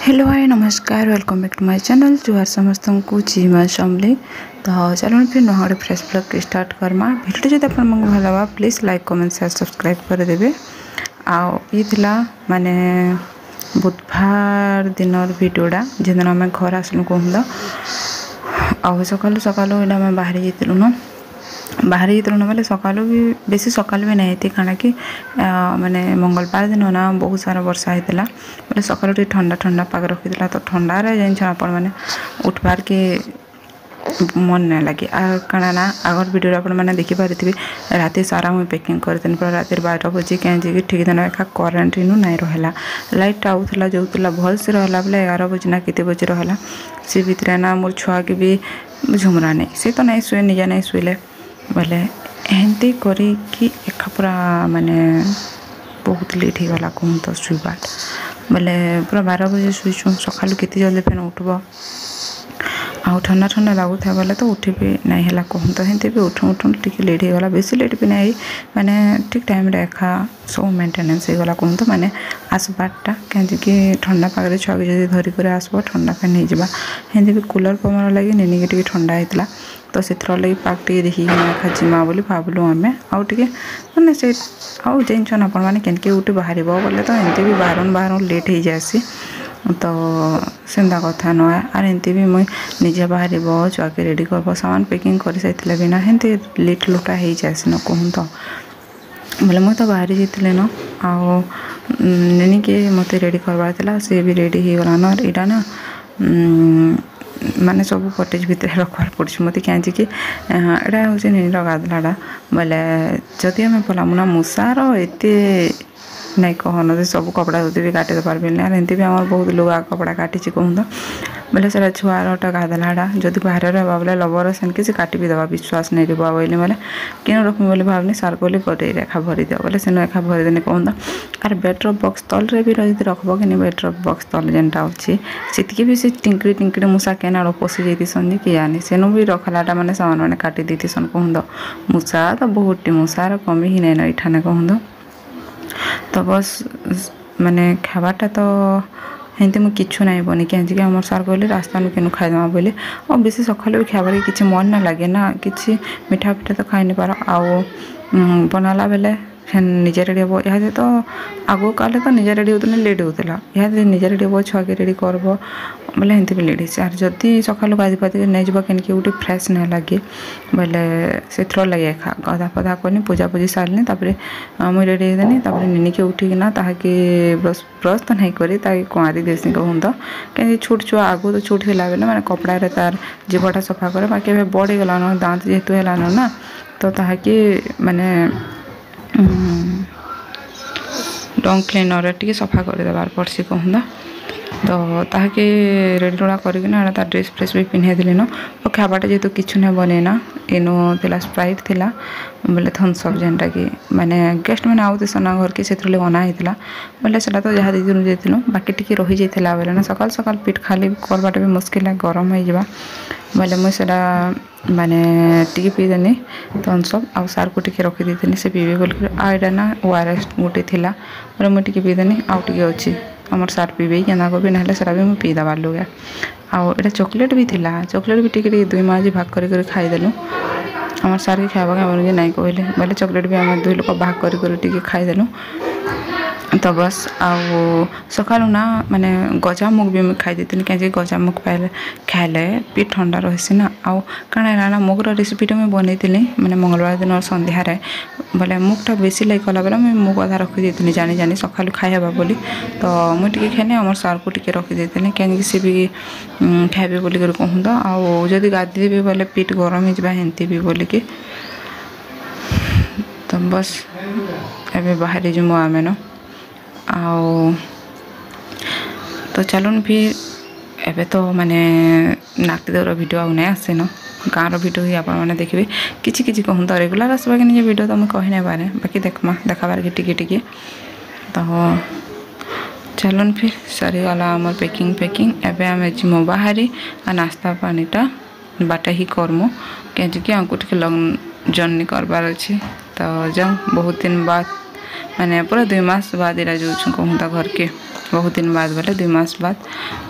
Hello hi नमस्कार welcome back to my channel जुआर समस्त को जीमा समली तो चलो फिर नुआ गोटे fresh blog start Karma video जब आप भल लगा please like comment share subscribe कर देबे आउ ये माने बुधवार दिन भिडियोटा जिन आम घर आसलु कहूँ आउ सकालू सकालू ये बाहरी जाइलु न बाहरी जाइलु ना बोले सकालू भी बेसी सकालू भी नहीं खाना कि माने मंगलवार दिन ना बहुत सारा वर्षा होता बोले सकालू ठंडा ठंडा पाग रखी तो ठंडार जान आप उठबार के मन नहीं लगे कणा ना आगर वीडियो आपने देखिपारे रात सारा मुझे पैकिंग करते पूरा रात 12 बजे कहीं ठीक दिन एका करेन्ट इनू नहीं रहा लाइट आउला जो भल से रहा बोले 11 बजे ना केते बजे रहा सी भितर ना मोर छुआ के भी झुमरा नहीं सी तो नहीं शुए निजा नहीं शुले बोले एमती करी एका पूरा माने बहुत लेट हो गला कहूँ तो शुबार बोले पूरा 12 बजे शुईचु सकालू केते जल्दी फेन उठब आउ ठंडा ठंडा लगुता बोले तो उठी भी नहीं है कहूँ तो हेंती भी उठू उठू टी लेट हो गला बेसी लेट भी नहीं माने ठीक टाइम रे एका सब मेंटेनेंस हो गला कहूँ तो माने आसबारटा कहीं ठंडा पागे छुआ के धरिक आसब ठंडा फैन हो हेंती भी कूलर पवन लगे निनी के ठंडा होता तो से लगे पाक टे देखिए जिमा बोली भावलु आम आउे मैंने से आउ जान आपने के उठे बाहर बोले तो एमती भी बाहर बाहर लेट हो जासी तो सेंता कथा नुआ आर एमती भी मुई निजे बाहर छुआके रेडी करब सामान पैकिंग कर साइले भी ना हेंती लेट लुटा हो जासी न कहूँ तो बोले मुई तो बाहरी जाइए न आउ निनी के मत रेडी करवार सी भी रेडी हो गला न यहाँ ना माने सब कटेज भितर रखवार पड़े मत कहीं यहाँ हूँ निर गाधलाटा बोले जदि आम पलामु ना मूसार एत नहीं कहन सब कपड़ा भी काटे पार्बे ना एमती भी आम बहुत लुगा कपड़ा काटी कहूँ तो बोले सर छुआरटा गाधलाटा जदि बाहर रहा बोले लबर सेनके से काटी भी दवा विश्वास नहीं रहा बोले बोले कि रखमी बोले भावनी सार बोले कटे रेखा भरी दिया बोले सेन रेखा भरी देने कहूँ तो आर बेड्रफ बक्स तल रे भी रही रखब कि बेड्रफ बक्स तल जेनटा अच्छी से भी से टिंकड़ी टिंकड़ी मूसा केना पशि जाइसन कि जानी सेनु भी रखलाटा मैंने सामान मैंने काटी देतीसन कहूँ तो मूसा तो बहुत मूसार कमी ही नहीं इठाने कहूँ तो बस माने खावाटा तो हेंती मुझे किच्छू नहीं बनी कहीं आम सार कहले रास्ता में केनु खाईदमा बोले और बेसी सकाल भी खाबार किसी मन ना लगे ना कि मिठा पिठा तो खाई नहीं पार आउ बनाला बेले फेन निजे रेडी हम यहाँ तो आगो काले तो निजे रेडी होते लेट होता यहाँ निजे रेडी हम छुआ के रेडी करब बोले एमती भी लेट हो जदि सकाल गाधी पाधी नहीं जावा के गोटे फ्रेश नहीं लगे बोले से लगे खा गधा पधा करनी पूजा पूजी सारे मुझे रेडी होदेनी निनी के उठिकिना ताकि ब्रश ब्रश तो नहीं करी कुआरी देसी कहूँ तो कहीं छोट छुआ आगु तो छोट है बेले मैंने कपड़ा तार जीवटा सफा करे बाकी बढ़ी गला दाँत जेहेतु है ना तो ताकि माने डंग क्लीनर टे सफा करदेबार पड़सी कहूँ तो ताकि रेडी रोड़ा करना तार ड्रेस फ्रेस भी पिन्हे दिली न और खाबाटा जेहेतु किच्छू नहीं बनेना इनो थिला स्प्राइट थिला बोले थम्सअप जेनटा कि माने गेस्ट मैंने आउते सना घर के से अना होता बोले से तो जहाँ दीदी जाइलु बाकी टी रही जाता बोले ना सकाल सकाल पेट खाली करवाटा भी मुस्किल है गरम हो जावा बोले मुझे माने टी पीदेनी थम्सअप आउ सार को टी रखीदी से पीबे बोल आईटा ना ORS गोटे थिला बोले मुझे पीदेनी आउ टे अच्छी आमर सार पीबे क्या करबे ना सरा भी मुझे पीदेबार लुगा आउ एटा चॉकलेट भी थिला चॉकलेट भी टी 2 माजी भाग कर खाईदेलु आमर सार के खावा के नहीं कहले बोले चॉकलेट भी आम 2 लोक भाग कर खाईदेलु तो बस आउ सकालू ना माने गजामुग भी मुझे खाई देती कहीं गजामुग पाइले खाइले पेट ठंडा रही ना आउ कण ना मुगर रेसिपीटा मुझे बनई माने मंगलवार दिन संध्यार बोले मुगटा बेसी लगे कला बेले मुझे मुग अधा रखी देती जानी जानी सकालू खाइबा बोली तो मुझे खाने आम सार को टी रखी देती कहीं सी भी खाइबे बोल कहूँ तो आउ जदि गाधी देवी बोले पेट गरम हो हेंती भी बोलिकी तो बस एवं बाहर जो आम न आओ तो चलून फिर एबे तो माने नाकती दौर वीडियो आउ नहीं आसे न गाँव वीडियो ही आपने देखिए किसी कहूँ तो रेगुलर आसवा के निजे वीडियो तो मुझे कही नहीं पारे बाकी देखाबार के टिके तो चलून फिर सरीगला आम पैकिंग एवं आम जीमु बाहरी नास्ता पानीटा बाटा ही करमु कहीं आमको टे लंग जर्नी करबार अच्छे तो जाऊँ बहुत दिन बाद माने पूरा 2 मास बाद इरा जो कहूँ घर के बहुत दिन बाद बोले 2 मास बाद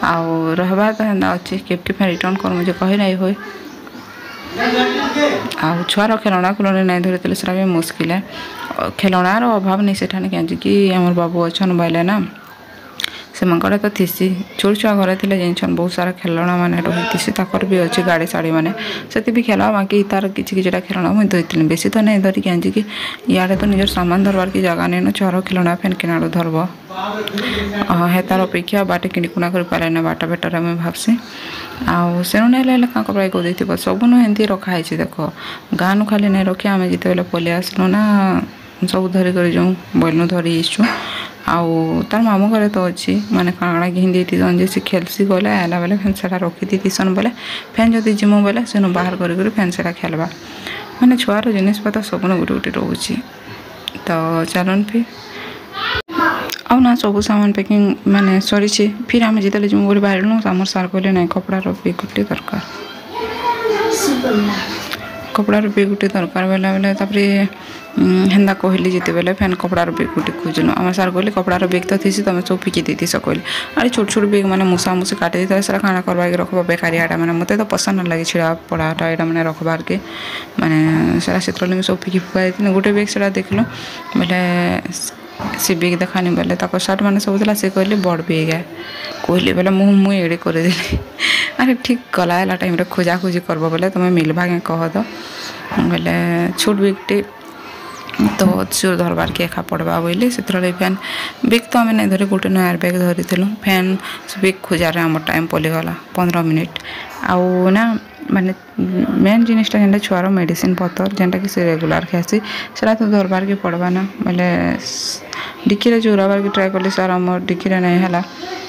आउ रहबार तो हेन्दा अच्छे के फेर रिटर्न कर मुझे कही नहीं हुए आउ छुआर खेलना खुलने नहीं धरते सेटा भी मुस्किल है खेलनार अभाव नहीं सेठाने कि आमर बाबू अच्छन बोले ना से मंकड़ा तो थीसी छोट छुआ घरे थे जाइन बहुत सारा खेलना मान रही ताकर भी अच्छे गाड़ी साड़ी मैंने से भी खेल बाकी तार किसी खेलना मुझे धरी बेसी तो नहीं धरिकी आनी कि इे तो निजर सामान धरबार की जगह नहीं ना छुआर खेलना फैन किनारू धरब हे तार अपेक्षा बाटे किणकुणा कर पारे ना बाटा बेटर आम भावसी आउ सेनु नहीं क्या कपड़ा कदे सब नु एमती रखाई देख गाँ नु खाली नहीं रखी आम जिते पलि आसलु ना सब धरिक जो बोलनु धरी आसु आउ तार मामू घरे तो अच्छी माने काଣା घिन देतीसन जे से खेलसी गले आला बेले फैन सेटा रखी देतीसन बोले फैन जदि जिमु बोले सेनु बाहर करी फैन सेटा खेलबा माने छुआर जिनिस पता सब गोटे गोटे रोचे तो चलन फिर आउ ना सब सामान पैकिंग माने सरी फिर आम जिते जिमु बोली बाहर आमर सार कहले ना कपड़ार बेग गोटे दरकार कपड़ार बेग गोटे दरकार बेला बेले हेन्दा कहली जिते बेले फैन कपड़ार बेग गोटे खोजन आम सार कहले कपड़ार बेग तो थी तुम सब फिकी देती कहली अरे छोट छोट बेग मैंने मूसा मूसी काटी देते सर खाना करवा रखबा बेकारियाटा मैंने मत तो पसंद ना लगे छिड़ा पड़ाटा यहाँ मैंने रखबार के मैंने सारा से सब फिकी फुका देती गोटे बेग से देख लो बोले से बेग देखानी बोले तक सार्ट मैंने सब था से कहले बड़ बेग है कहली बोले मुझे एड़े करदेली अरे ठीक गला है टाइम खोजा खोजी करब बोले तुम्हें मिलवा के कह दो बोले छोट बेगटे तो चोर धरबार के एका पड़वा बोले से फैन बेग तो आम नहीं धरी गोटे नया बेग धरी फैन से बेग खोजार आम टाइम पलिगला 15 मिनिट आउ ना माने मेन जिनिसटा जेनटा छुआर मेडिसिन पतर जेनटा कि से रेगुलर खासी से तो धरबार के पड़वा ना बोले डिक्की जोराबार के ट्राए कली सर आम डिक्की नहीं है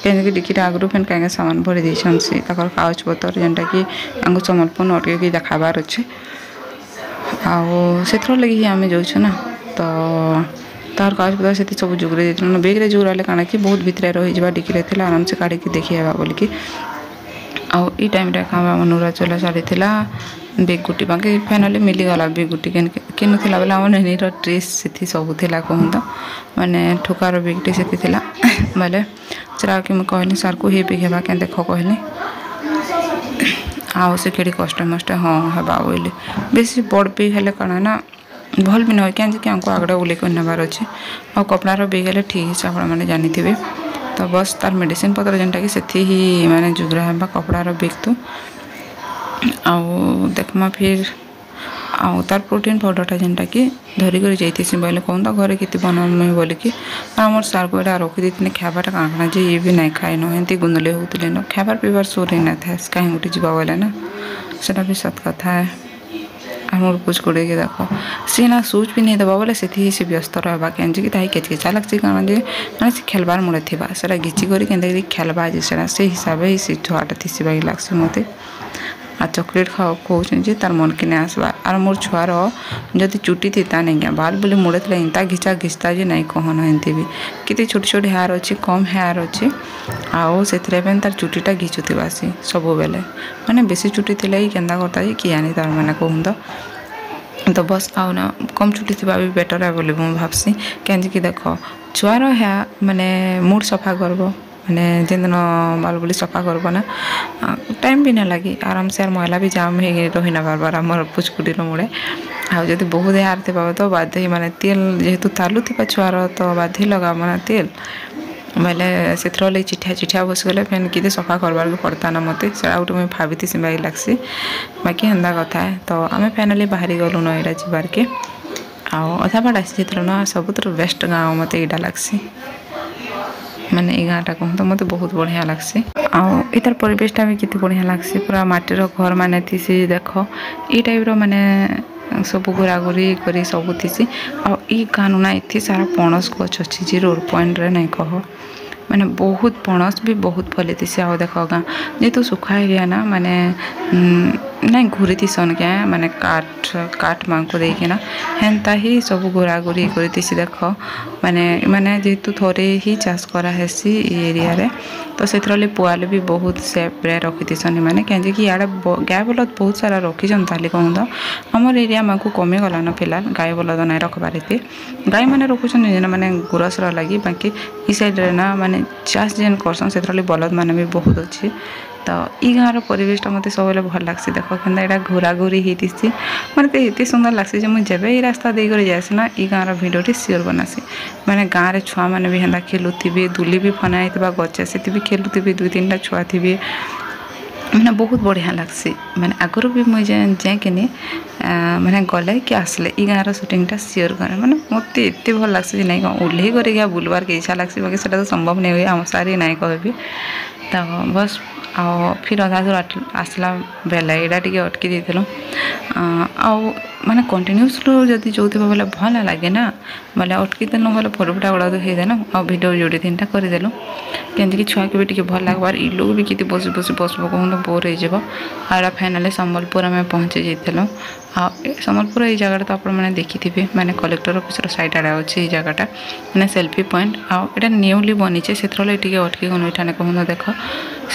कहीं डिक्की आगु फैन कहीं सामान भरी देछन से कागज पतर जेनटा कि आंगु समर्पण अटके देखाबार अच्छे आउ से लगे आम जाऊँ ना तो तार कागज पतर से सब जुगरे देना बेग्रे जुगराले काଣା कि बहुत भितर रही डिक्की थे आराम से काढ़ी देखा बोलिकी आउ ई टाइम अनुरा चला साड़ी बेग गुटी बाकी फाइनाली मिलीगला बेग गुटी किनुला बेले आम नेनीर ड्रेस से सब था कहता माने ठोकार बेगटे से बोले सेटा कि मुझे कहली सार को हे बेग हेबा क्या देख कहली आउ से केड़ी कष्ट मष्ट हाँ हेबा बोली बेसी बड़ बेग हेले काଣା ना भल भी नुहे क्या आगे आगड़े उल्लेख नबार अच्छे आ कपड़ार बेग हेले ठीक है आप मैंने जानी थे तो बस तार मेडिसिन पतर जेनटा कि से ही माने जुगरा है कपड़ार बेग तो आउ देखमा फिर आउ तार प्रोटीन पाउडरटा जेनटा कि धरिक जाइए बोले कहूँ घरे कितने बनाऊँ बोलिकी आम सार को यहाँ रखी देती खाबाटा काଣା जे ये भी नहीं खाए नती गुंदले होते न खाबार पीबार सोर ही ना था कहीं गोटे जा बोले ना सेटा भी सत कथा है आम पूछ गोड़े के देख सी ना सुच भी नहीं दबा बोले से व्यस्त रहा क्या कि केचकेचा लगे कारण जे मैंने से खेलबार मुड़े थी से घिची कर खेलबा जे से हिसाब ही से छुआटा थी बाकी लगे मत आ चॉकलेट खाओ कहते तार मन के नहीं आसबार और मोर छुआर जदि चुटी थी ता नहीं क्या बाल बोली मुड़े थे इंता घिचा घिचता जे नहीं कहना एमती भी कितने छोट छोट हेयर अच्छे कम हेयर अच्छे आउ से तार चुटीटा घिचुवा सी सब बेले मैंने बेसी चुटी थी केन्दा करता जे किए आनी तार मैंने कहूँ तो बस आउ ना कम चुटी थी भी बेटर है बोली मुझे भावसी कहीं देख छुआर हेयर माने मूड सफा करब मैंने जिन दिन बाल बुली सफा करब ना टाइम भी ना लगे आराम से मैला भी जाम हो रही ना बार बार आम पुचकुटीर मुड़े आदि बहुत हेयर थी तो बाध्य माने तेल जेहेतु तालु थी छुआर तो बाध्य लगाब ना तेल बोले से चिठा चिठा बसगले फैन कितने सफा करवार के पड़ता ना मत से गोटे मुझे भाभी थी बाकी लगसी बाकी हेन्दा कथा है तो आम फाइनाली बाहरी गलु न यहाँ जीवार के आउ अधा बाट आसी ना सब बेस्ट गाँव मत यहाँ लगसी माने ये गाँटा कहूँ तो मत बहुत बढ़िया लगसी आउ इतार परिवेशटा भी कितने बढ़िया लगसी पूरा माटीर घर माने थी देख ये टाइप माने सब घुरा घुरी कर सब थी आई गाँव ना इतनी सारा पणस गच अच्छी जी रोड पॉइंट रे नहीं कह माने बहुत पणस भी बहुत फली थी आउ देख गाँ जेहेतु सुखा एरिया ना माने नहीं घूरी थीसन क्या माने काठ मांको देकिना हेन्ता ही सब घोरा घोरी करतीसी देख माने माने जेहेतु थोड़े ही चाष करा हेसी एरिया रे तो से पुआल भी बहुत सेप्रे रखीसन मैंने कहीं कि इे गाय बलद बहुत सारा रखीन ताली कहूँ तो आमर एरिया माँ को कमी गलान फिलहाल गाय बलद ना रखबार गाय मैंने रखुन मैंने गुरसर लगी बाकी ई साइड ना माने चाष जेन करसन से बलद मैंने भी बहुत अच्छी तो ई गाँव परिवेशटा मत सब भल लग्सी देख कि यहाँ घोरा घोरी होती मैंने एत सुंदर लग्सी जब मुझे ये रास्ता देकर जासी ना ई गाँव भिडियोटी सियोर बनासी मैंने गाँव में छुआ मैंने भी हेन्ता खेलुवे दुली भी फना होता गचे से भी खेलुवे 2-3टा छुआ थे मैंने बहुत बढ़िया लग्सी मैंने आगुरी भी मुझे जाकिनी मैंने गले कि आसले ई गाँव सुटिंगटा सियोर करे मैंने मत एत भल लग्सी नहीं ओह्ल कर बुलवार के इच्छा लग्सी बाकी से तो संभव नहीं हुए आम सारी नहीं कहबी तो बस आ फिर अधा दूर आसला बेले यहाँ टे अटकी देलु माने कंटिन्यूसली जदि जो बोले भल लगे ना बोले अटकी देलु बोले फोटो फटा गुड़ा तो देदेलु आ भिडियो जोड़ी 3टा करदेलु कहीं छुआ के भी टे भल लगवार इ लोग भी कितनी बस बस बसबो कहूँ तो बोर हो फाइनाली संबलपुर आम पहुँची जाइलु आ संबलपुर ये जगह तो आप देखी थे मैंने कलेक्टर ऑफिस साइड आड़े अच्छे जगहटा मैंने सेल्फी पॉइंट आटा न्यूली बनीचे से अटकी गनु ये कहूँ तो देख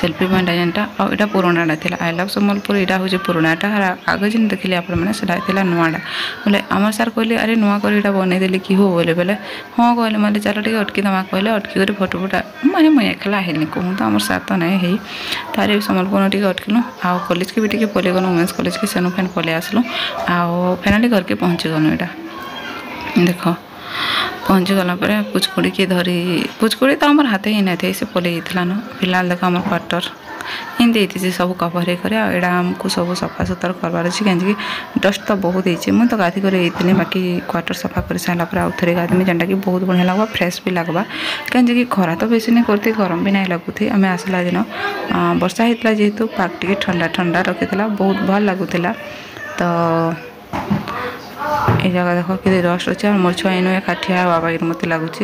सेल्फी पॉइंट जेनटा आटा पुराणाटा थी आई लव संबलपुर यहाँ हूँ पुराणाटा आगे जिन देखिए आपने नुआटा बोले आम सार कहले अरे नुआ कर बनईदेली कि हो बोले बोले हाँ कहले मतलब चल टे अटकी दमा कहले अटकी कर फोटो फटा माने मुझे एकला हेल्नी कहूँ तो आम सार तो नहीं है तार संबलपुर टे अटकिलु आ कॉलेज के भी टे पलि गलु वुमेन्स कॉलेज के सेनु फैन पलि आसलु आ फाइनाली घर के पहुँची गलु यहाँ देख पहुँची गला पुचकुड़ी के धरी पुचकुड़ी तो आम हाथ ही नहीं थे से पलि जाता न फिलहाल देख आम क्वार्टर हिंदी से सब कभर होकर यहाँ आमको सब सफा सुतर करवार अच्छे कहीं डस्ट तो बहुत होती मुझे तो गाधी कर बाकी क्वार्टर सफा कर सारापर आउ थे गाधी जेनटा कि बहुत बढ़िया लगवा फ्रेश भी लगवा कहीं खरा तो बेसी नहीं करती गरम भी नहीं लगुथी आम आसला दिन वर्षा होता जेहेतु पाग टे ठंडा ठंडा रखी बहुत भल लगुला तो ये जगह देख कि रस्ट अच्छे और मोर छुआ इन काठिया बाबा मत लगुच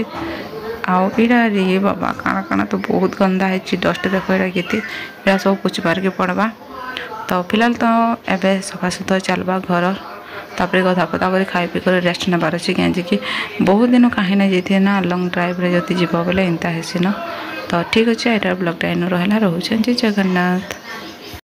आईटा रे बाबा काଣା काଣା तो बहुत गंदा है डस्ट देख ये सब पोछबार के पड़वा तो फिलहाल तो एवं सफा सुतरा चलवा घर तापर गधा पता कर खाई पी कर रेस्ट नबार अच्छे कहीं बहुत दिन कहीं ना जाइए ना लंग ड्राइव जब जीव बोले एंता हेसी न तो ठीक अच्छे यहाँ ब्लॉगटा इन रहा रोचे जय जगन्नाथ।